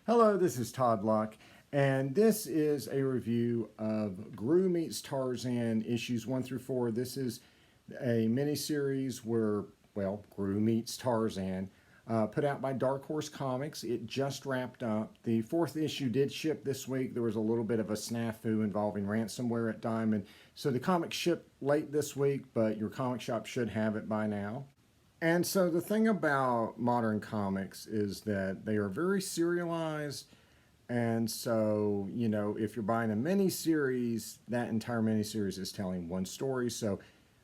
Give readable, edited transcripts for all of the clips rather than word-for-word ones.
Hello, this is Todd Luck, and this is a review of Groo meets Tarzan issues 1 through 4. This is a miniseries where, well, Groo meets Tarzan, put out by Dark Horse Comics. It just wrapped up. The fourth issue did ship this week. There was a little bit of a snafu involving ransomware at Diamond, so the comic shipped late this week, but your comic shop should have it by now. And so the thing about modern comics is that they are very serialized. And so, if you're buying a mini-series, that entire mini-series is telling one story. So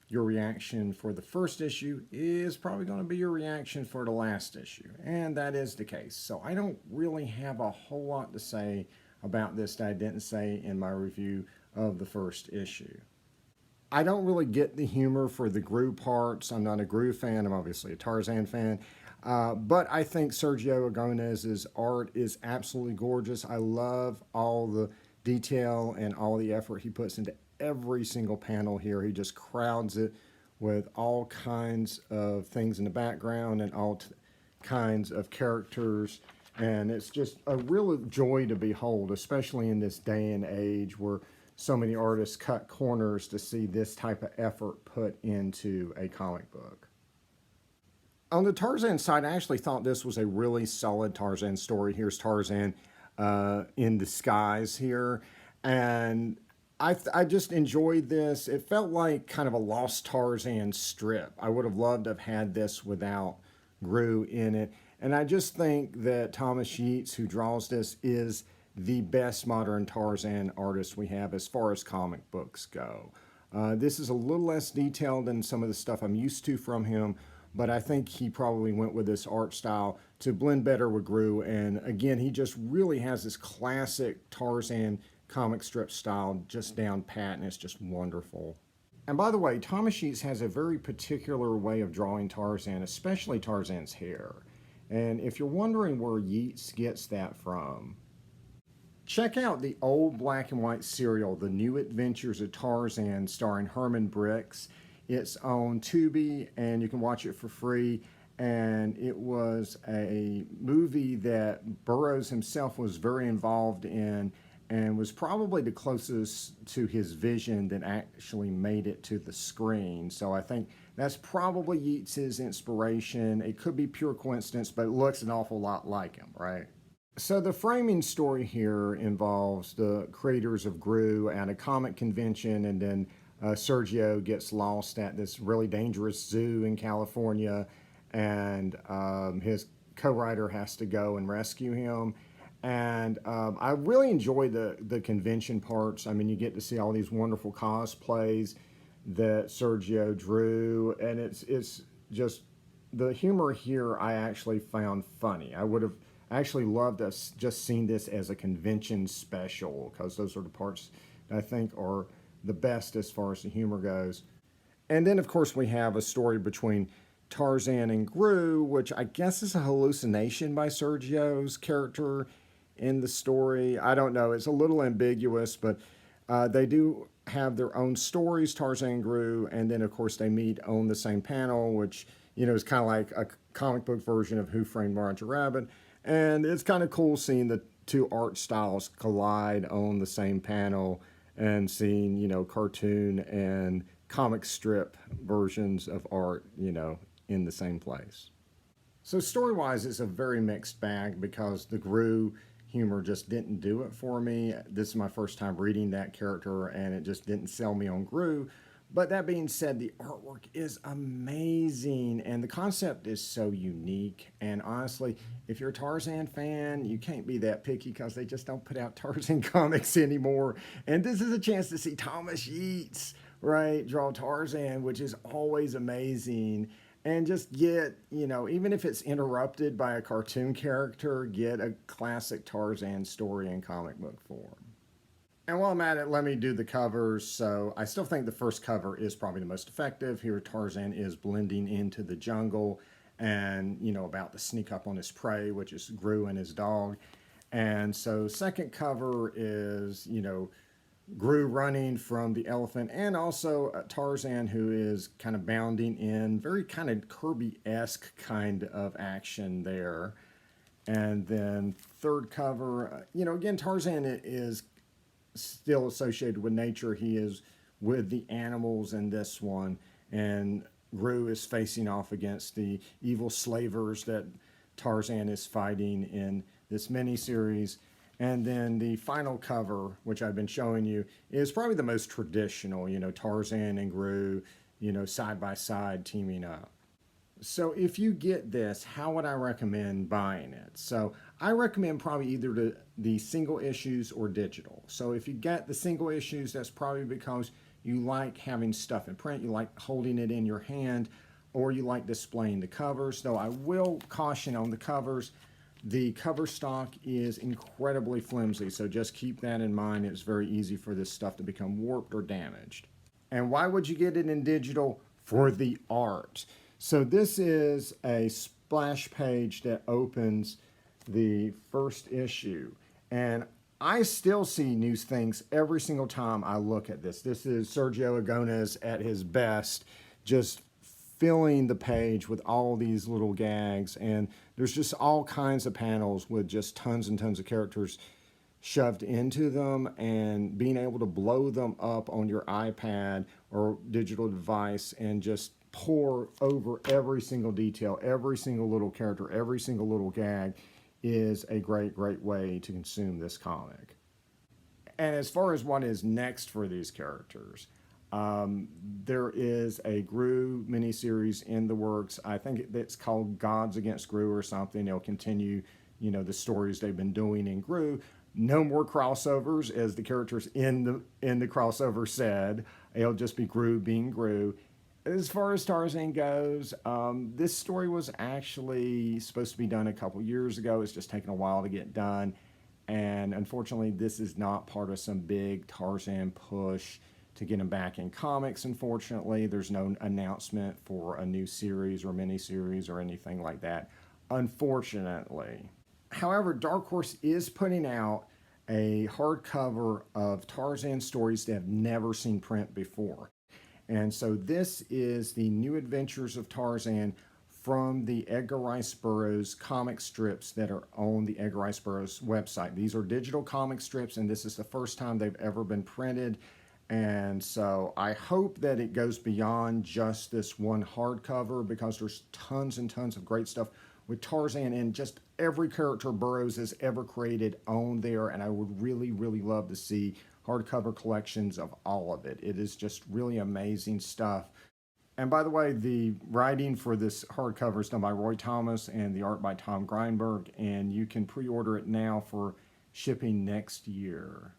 your reaction for the first issue is probably going to be your reaction for the last issue. And that is the case. So I don't really have a whole lot to say about this that I didn't say in my review of the first issue. I don't really get the humor for the Groo parts. I'm not a Groo fan. I'm obviously a Tarzan fan. But I think Sergio Aragonés's art is absolutely gorgeous. I love all the detail and all the effort he puts into every single panel here. He just crowds it with all kinds of things in the background and all kinds of characters. And it's just a real joy to behold, especially in this day and age where so many artists cut corners to see this type of effort put into a comic book. On the Tarzan side, I actually thought this was a really solid Tarzan story. Here's Tarzan in disguise here. And I just enjoyed this. It felt like kind of a Lost Tarzan strip. I would have loved to have had this without Groo in it. And I just think that Thomas Yeats, who draws this, is the best modern Tarzan artist we have as far as comic books go. This is a little less detailed than some of the stuff I'm used to from him, but I think he probably went with this art style to blend better with Groo. And again, he just really has this classic Tarzan comic strip style just down pat, and it's just wonderful. And by the way, Thomas Yeats has a very particular way of drawing Tarzan, especially Tarzan's hair. And if you're wondering where Yeats gets that from, check out the old black and white serial, The New Adventures of Tarzan, starring Herman Brix. It's on Tubi, and you can watch it for free. And it was a movie that Burroughs himself was very involved in and was probably the closest to his vision that actually made it to the screen. So I think that's probably Yeats's inspiration. It could be pure coincidence, but it looks an awful lot like him, right? So the framing story here involves the creators of Groo at a comic convention, and then Sergio gets lost at this really dangerous zoo in California, and his co-writer has to go and rescue him. And I really enjoy the convention parts. I mean, you get to see all these wonderful cosplays that Sergio drew, and it's just the humor here I actually found funny. I would have actually loved us just seen this as a convention special, because those are the parts that I think are the best as far as the humor goes. And then, of course, we have a story between Tarzan and Groo, which I guess is a hallucination by Sergio's character in the story. I don't know. It's a little ambiguous, but they do have their own stories, Tarzan and Groo, and then, of course, they meet on the same panel, which, is kind of like a comic book version of Who Framed Roger Rabbit. And it's kind of cool seeing the two art styles collide on the same panel and seeing, cartoon and comic strip versions of art, in the same place. So story-wise, it's a very mixed bag because the Groo humor just didn't do it for me. This is my first time reading that character, and it just didn't sell me on Groo. But that being said, the artwork is amazing, and the concept is so unique. And honestly, if you're a Tarzan fan, you can't be that picky because they just don't put out Tarzan comics anymore. And this is a chance to see Thomas Yeats, right, draw Tarzan, which is always amazing. And just get, even if it's interrupted by a cartoon character, get a classic Tarzan story in comic book form. And while I'm at it, let me do the covers. So I still think the first cover is probably the most effective. Here Tarzan is blending into the jungle and, about to sneak up on his prey, which is Groo and his dog. And so second cover is, Groo running from the elephant, and also Tarzan, who is kind of bounding in, very kind of Kirby-esque kind of action there. And then third cover, again, Tarzan is still associated with nature. He is with the animals in this one. And Groo is facing off against the evil slavers that Tarzan is fighting in this miniseries. And then the final cover, which I've been showing you, is probably the most traditional, Tarzan and Groo, side by side teaming up. So if you get this, how would I recommend buying it? So I recommend probably either the single issues or digital. So if you get the single issues, that's probably because you like having stuff in print, you like holding it in your hand, or you like displaying the covers. Though I will caution on the covers, the cover stock is incredibly flimsy, so just keep that in mind. It's very easy for this stuff to become warped or damaged. And why would you get it in digital? For the art. So this is a splash page that opens the first issue. And I still see new things every single time I look at this. This is Sergio Aragonés at his best, just filling the page with all these little gags. And there's just all kinds of panels with just tons and tons of characters shoved into them, and being able to blow them up on your iPad or digital device and just pour over every single detail, every single little character, every single little gag is a great, great way to consume this comic. And as far as what is next for these characters, there is a Groo miniseries in the works. I think it's called Gods Against Groo or something. They'll continue, the stories they've been doing in Groo. No more crossovers, as the characters in the crossover said. It'll just be Groo being Groo. As far as Tarzan goes, this story was actually supposed to be done a couple years ago. It's just taken a while to get done. And unfortunately, this is not part of some big Tarzan push to get him back in comics, unfortunately. There's no announcement for a new series or miniseries or anything like that, unfortunately. However, Dark Horse is putting out a hardcover of Tarzan stories that have never seen print before. And so this is the New Adventures of Tarzan from the Edgar Rice Burroughs comic strips that are on the Edgar Rice Burroughs website. These are digital comic strips, and this is the first time they've ever been printed. And so I hope that it goes beyond just this one hardcover, because there's tons and tons of great stuff with Tarzan and just every character Burroughs has ever created on there. And I would really, really love to see hardcover collections of all of it. It is just really amazing stuff. And by the way, the writing for this hardcover is done by Roy Thomas and the art by Tom Greinberg. And you can pre-order it now for shipping next year.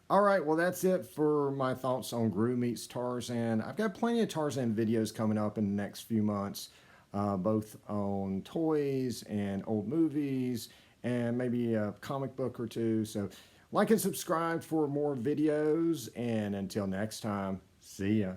All right, well, that's it for my thoughts on Groo meets Tarzan. I've got plenty of Tarzan videos coming up in the next few months, both on toys and old movies and maybe a comic book or two. So like and subscribe for more videos. And until next time, see ya.